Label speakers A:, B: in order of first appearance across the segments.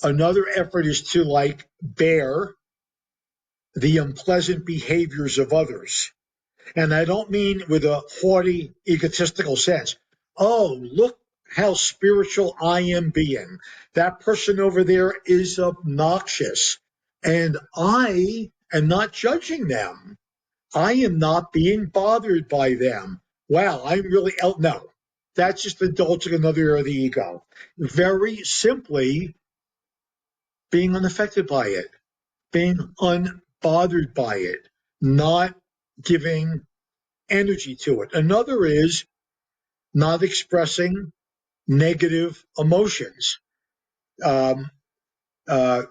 A: Another effort is to like bear the unpleasant behaviors of others. And I don't mean with a haughty, egotistical sense. Oh, look how spiritual I am being. That person over there is obnoxious. And I am not judging them. I am not being bothered by them. Wow, I'm really no. That's just indulging another area of the ego. Very simply being unaffected by it, being unbothered by it, not giving energy to it. Another is not expressing negative emotions, um, uh,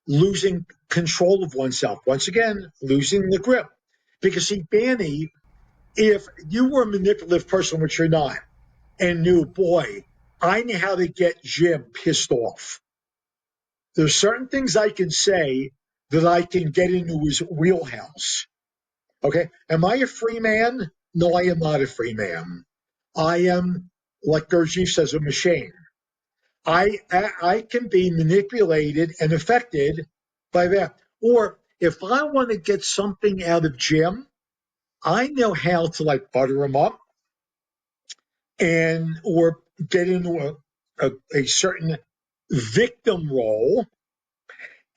A: losing control of oneself. Once again, losing the grip. Because, see, Danny, if you were a manipulative person, which you're not, and knew, boy, I know how to get Jim pissed off. There's certain things I can say that I can get into his wheelhouse. Okay. Am I a free man? No, I am not a free man. I am, like Gurdjieff says, a machine. I can be manipulated and affected by that. Or if I want to get something out of Jim, I know how to like butter him up and or get into a certain victim role.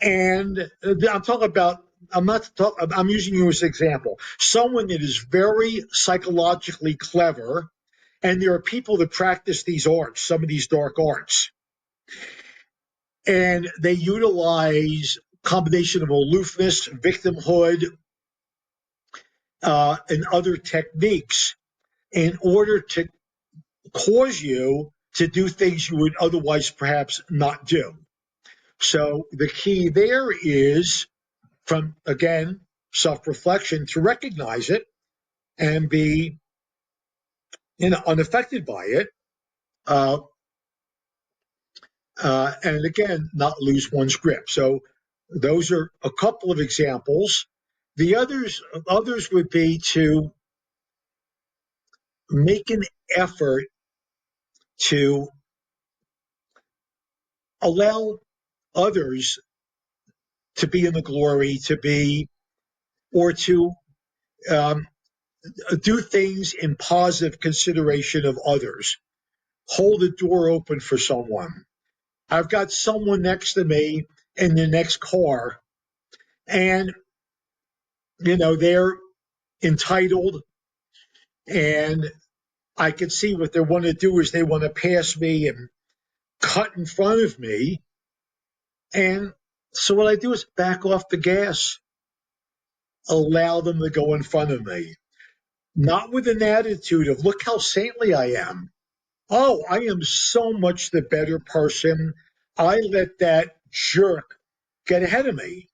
A: And I'm talking about, I'm using you as an example. Someone that is very psychologically clever, and there are people that practice these arts, some of these dark arts, and they utilize combination of aloofness, victimhood, and other techniques in order to cause you to do things you would otherwise perhaps not do. So the key there is, from, again, self-reflection, to recognize it and be unaffected by it. And again, not lose one's grip. So those are a couple of examples. The others would be to make an effort to allow others to be in the glory, or to do things in positive consideration of others. Hold the door open for someone. I've got someone next to me in the next car, and they're entitled, and I can see what they want to do is they want to pass me and cut in front of me. And so what I do is back off the gas, allow them to go in front of me, not with an attitude of, look how saintly I am. Oh, I am so much the better person. I let that jerk get ahead of me.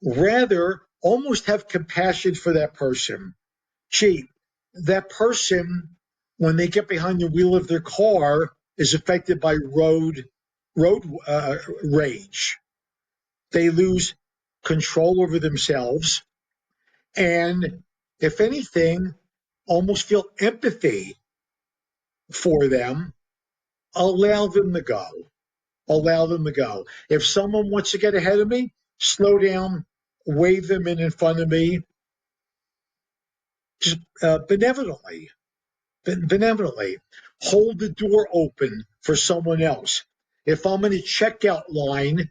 A: Rather, almost have compassion for that person. Gee, that person, when they get behind the wheel of their car, is affected by road rage. They lose control over themselves, and if anything, almost feel empathy for them. Allow them to go. Allow them to go. If someone wants to get ahead of me, slow down, wave them in front of me, just benevolently. Hold the door open for someone else. If I'm in a checkout line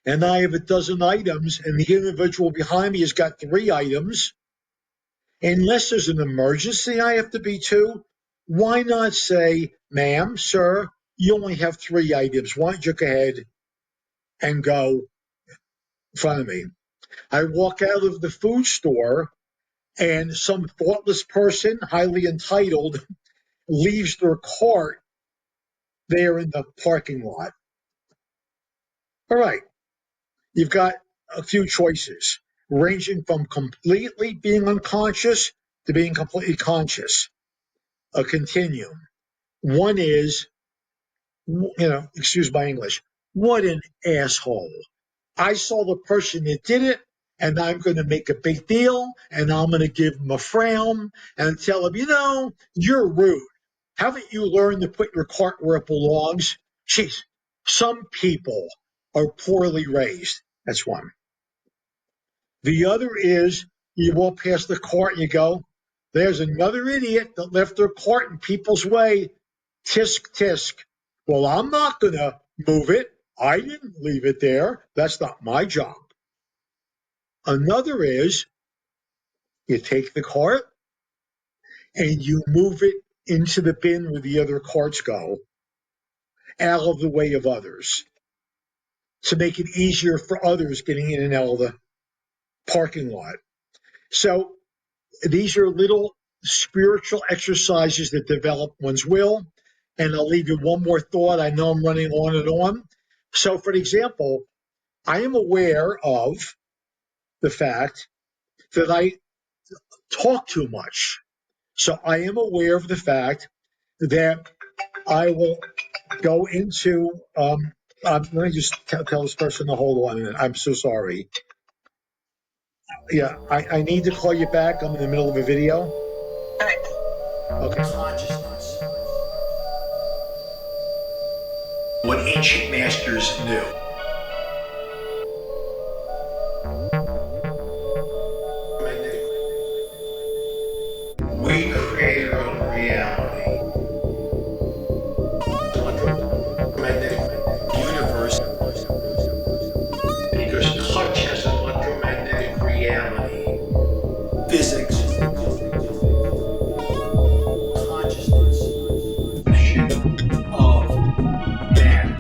A: and I have a dozen items and the individual behind me has got 3 items, unless there's an emergency I have to be to, why not say, ma'am, sir, you only have 3 items. Why don't you go ahead and go in front of me? I walk out of the food store and some thoughtless person, highly entitled, leaves their cart there in the parking lot. All right. You've got a few choices, ranging from completely being unconscious to being completely conscious. A continuum. One is, excuse my English, what an asshole. I saw the person that did it, and I'm going to make a big deal, and I'm going to give him a frown and tell him, you're rude. Haven't you learned to put your cart where it belongs? Jeez, Some people are poorly raised. That's one. The other is you walk past the cart and you go, there's another idiot that left their cart in people's way. Tisk, tisk. Well, I'm not going to move it. I didn't leave it there. That's not my job. Another is you take the cart and you move it into the bin where the other carts go, out of the way of others, to make it easier for others getting in and out of the parking lot. So these are little spiritual exercises that develop one's will. And I'll leave you one more thought. I know I'm running on and on. So, for example, I am aware of the fact that I talk too much. So I am aware of the fact that I will go into, let me just tell this person to hold on a minute. I'm so sorry. Yeah, I need to call you back. I'm in the middle of a video. Okay.
B: Consciousness. What ancient masters knew. We create our own reality. Electromagnetic universe. Because touch has an electromagnetic reality. Physics. Consciousness. Of matter.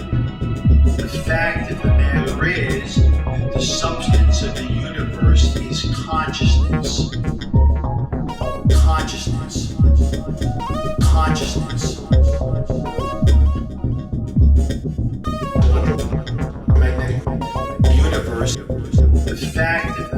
B: The fact of the matter is, the substance of the universe is consciousness. Consciousness. Consciousness. Electromagnetic universe. The fact of the